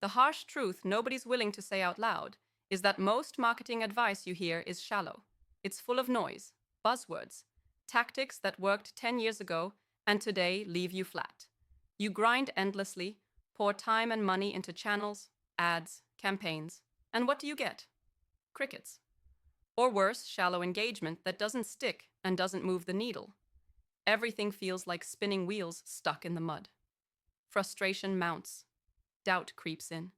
The harsh truth nobody's willing to say out loud is that most marketing advice you hear is shallow. It's full of noise, buzzwords, tactics that worked 10 years ago and today leave you flat. You grind endlessly, pour time and money into channels, ads, campaigns, and what do you get? Crickets. Or worse, shallow engagement that doesn't stick and doesn't move the needle. Everything feels like spinning wheels stuck in the mud. Frustration mounts. Doubt creeps in.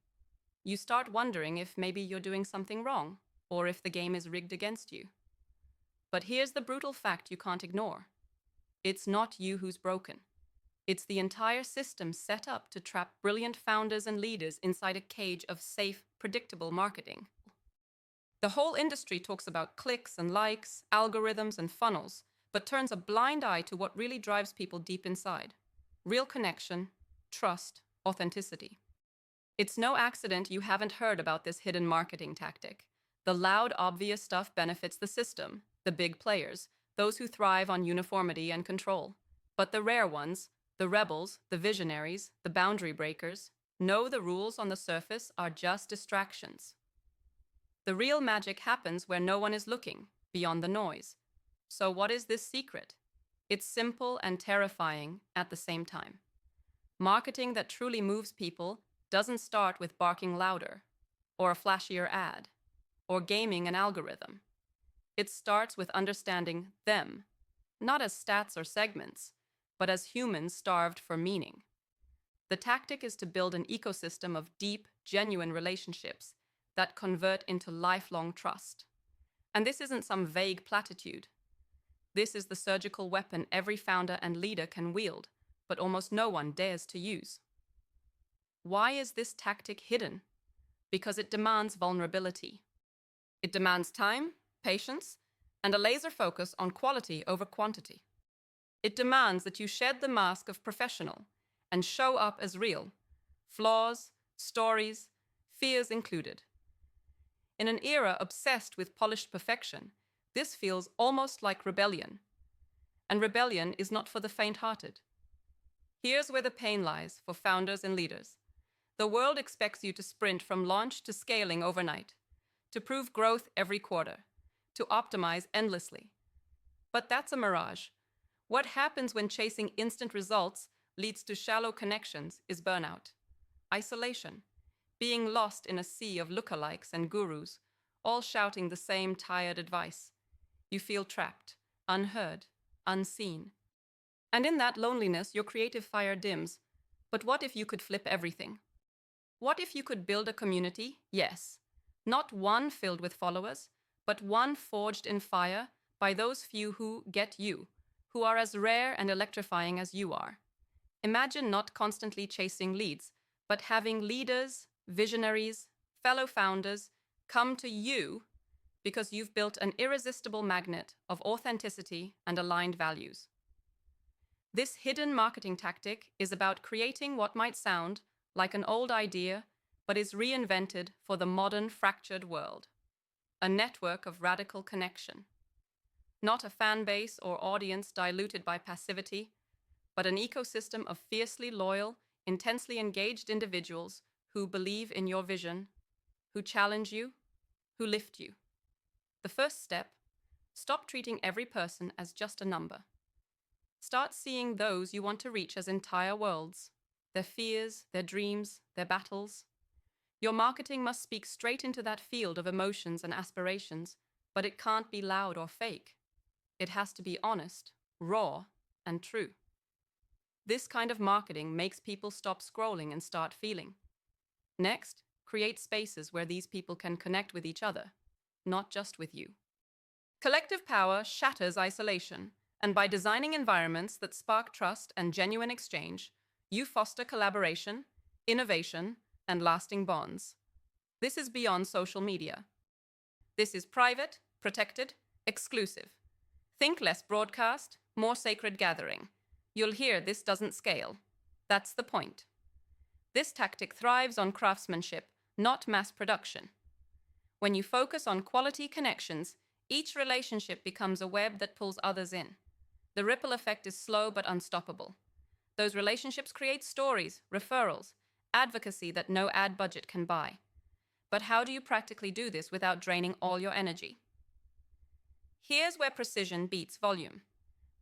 You start wondering if maybe you're doing something wrong, or if the game is rigged against you. But here's the brutal fact you can't ignore. It's not you who's broken. It's the entire system set up to trap brilliant founders and leaders inside a cage of safe, predictable marketing. The whole industry talks about clicks and likes, algorithms and funnels, but turns a blind eye to what really drives people deep inside. Real connection, trust, authenticity. It's no accident you haven't heard about this hidden marketing tactic. The loud, obvious stuff benefits the system, the big players, those who thrive on uniformity and control. But the rare ones, the rebels, the visionaries, the boundary breakers, know the rules on the surface are just distractions. The real magic happens where no one is looking, beyond the noise. So what is this secret? It's simple and terrifying at the same time. Marketing that truly moves people doesn't start with barking louder, or a flashier ad, or gaming an algorithm. It starts with understanding them, not as stats or segments, but as humans starved for meaning. The tactic is to build an ecosystem of deep, genuine relationships that convert into lifelong trust. And this isn't some vague platitude. This is the surgical weapon every founder and leader can wield, but almost no one dares to use. Why is this tactic hidden? Because it demands vulnerability. It demands time, patience, and a laser focus on quality over quantity. It demands that you shed the mask of professional and show up as real, flaws, stories, fears included. In an era obsessed with polished perfection, this feels almost like rebellion. And rebellion is not for the faint-hearted. Here's where the pain lies for founders and leaders. The world expects you to sprint from launch to scaling overnight, to prove growth every quarter, to optimize endlessly. But that's a mirage. What happens when chasing instant results leads to shallow connections is burnout, isolation, being lost in a sea of lookalikes and gurus, all shouting the same tired advice. You feel trapped, unheard, unseen. And in that loneliness, your creative fire dims. But what if you could flip everything? What if you could build a community? Yes. Not one filled with followers, but one forged in fire by those few who get you, who are as rare and electrifying as you are. Imagine not constantly chasing leads, but having leaders, visionaries, fellow founders come to you because you've built an irresistible magnet of authenticity and aligned values. This hidden marketing tactic is about creating what might sound like an old idea, but is reinvented for the modern fractured world. A network of radical connection. Not a fan base or audience diluted by passivity, but an ecosystem of fiercely loyal, intensely engaged individuals who believe in your vision, who challenge you, who lift you. The first step, stop treating every person as just a number. Start seeing those you want to reach as entire worlds, their fears, their dreams, their battles. Your marketing must speak straight into that field of emotions and aspirations, but it can't be loud or fake. It has to be honest, raw, and true. This kind of marketing makes people stop scrolling and start feeling. Next, create spaces where these people can connect with each other, not just with you. Collective power shatters isolation, and by designing environments that spark trust and genuine exchange, you foster collaboration, innovation, and lasting bonds. This is beyond social media. This is private, protected, exclusive. Think less broadcast, more sacred gathering. You'll hear this doesn't scale. That's the point. This tactic thrives on craftsmanship, not mass production. When you focus on quality connections, each relationship becomes a web that pulls others in. The ripple effect is slow but unstoppable. Those relationships create stories, referrals, advocacy that no ad budget can buy. But how do you practically do this without draining all your energy? Here's where precision beats volume.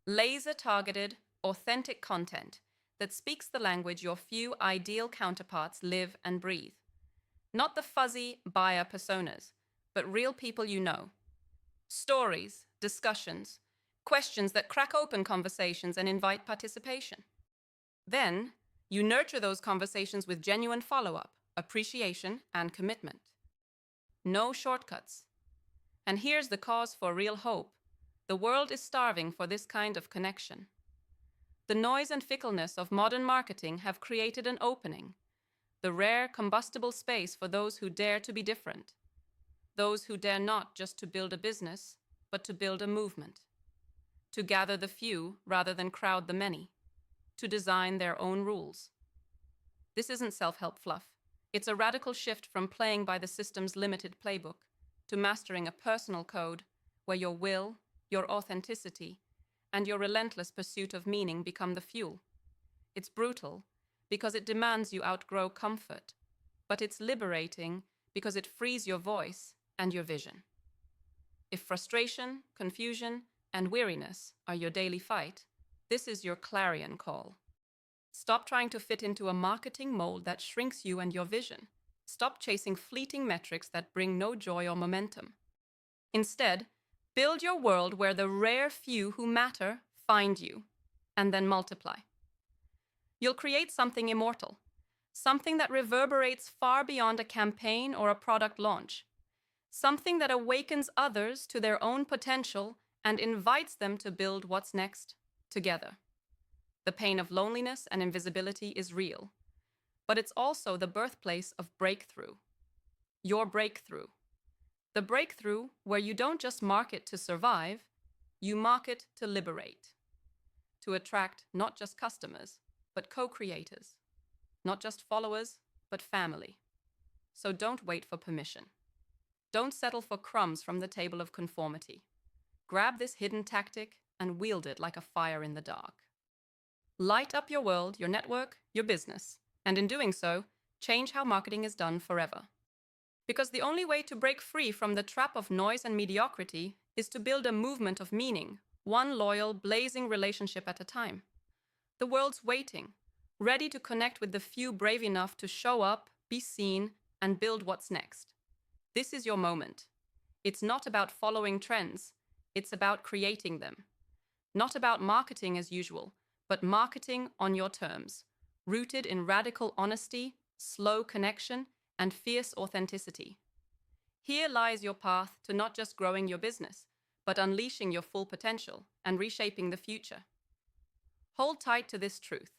Laser-targeted, authentic content that speaks the language your few ideal counterparts live and breathe. Not the fuzzy buyer personas, but real people you know. Stories, discussions, questions that crack open conversations and invite participation. Then, you nurture those conversations with genuine follow-up, appreciation, and commitment. No shortcuts. And here's the cause for real hope. The world is starving for this kind of connection. The noise and fickleness of modern marketing have created an opening, the rare combustible space for those who dare to be different, those who dare not just to build a business, but to build a movement, to gather the few rather than crowd the many, to design their own rules. This isn't self-help fluff. It's a radical shift from playing by the system's limited playbook to mastering a personal code where your will, your authenticity, and your relentless pursuit of meaning become the fuel. It's brutal because it demands you outgrow comfort, but it's liberating because it frees your voice and your vision. If frustration, confusion, and weariness are your daily fight, this is your clarion call. Stop trying to fit into a marketing mold that shrinks you and your vision. Stop chasing fleeting metrics that bring no joy or momentum. Instead, build your world where the rare few who matter find you, and then multiply. You'll create something immortal, something that reverberates far beyond a campaign or a product launch, something that awakens others to their own potential and invites them to build what's next together. The pain of loneliness and invisibility is real, but it's also the birthplace of breakthrough. Your breakthrough. The breakthrough where you don't just market to survive, you market to liberate, to attract not just customers, but co-creators, not just followers, but family. So don't wait for permission. Don't settle for crumbs from the table of conformity. Grab this hidden tactic and wield it like a fire in the dark. Light up your world, your network, your business, and in doing so, change how marketing is done forever. Because the only way to break free from the trap of noise and mediocrity is to build a movement of meaning, one loyal, blazing relationship at a time. The world's waiting, ready to connect with the few brave enough to show up, be seen, and build what's next. This is your moment. It's not about following trends, it's about creating them. Not about marketing as usual, but marketing on your terms, rooted in radical honesty, slow connection, and fierce authenticity. Here lies your path to not just growing your business, but unleashing your full potential and reshaping the future. Hold tight to this truth.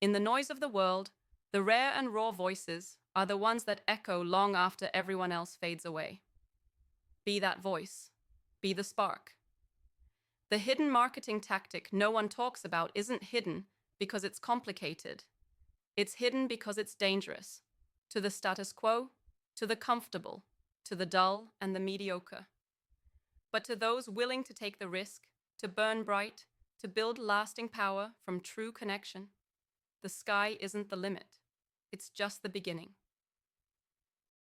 In the noise of the world, the rare and raw voices are the ones that echo long after everyone else fades away. Be that voice. Be the spark. The hidden marketing tactic no one talks about isn't hidden because it's complicated. It's hidden because it's dangerous. To the status quo, to the comfortable, to the dull and the mediocre. But to those willing to take the risk, to burn bright, to build lasting power from true connection, the sky isn't the limit. It's just the beginning.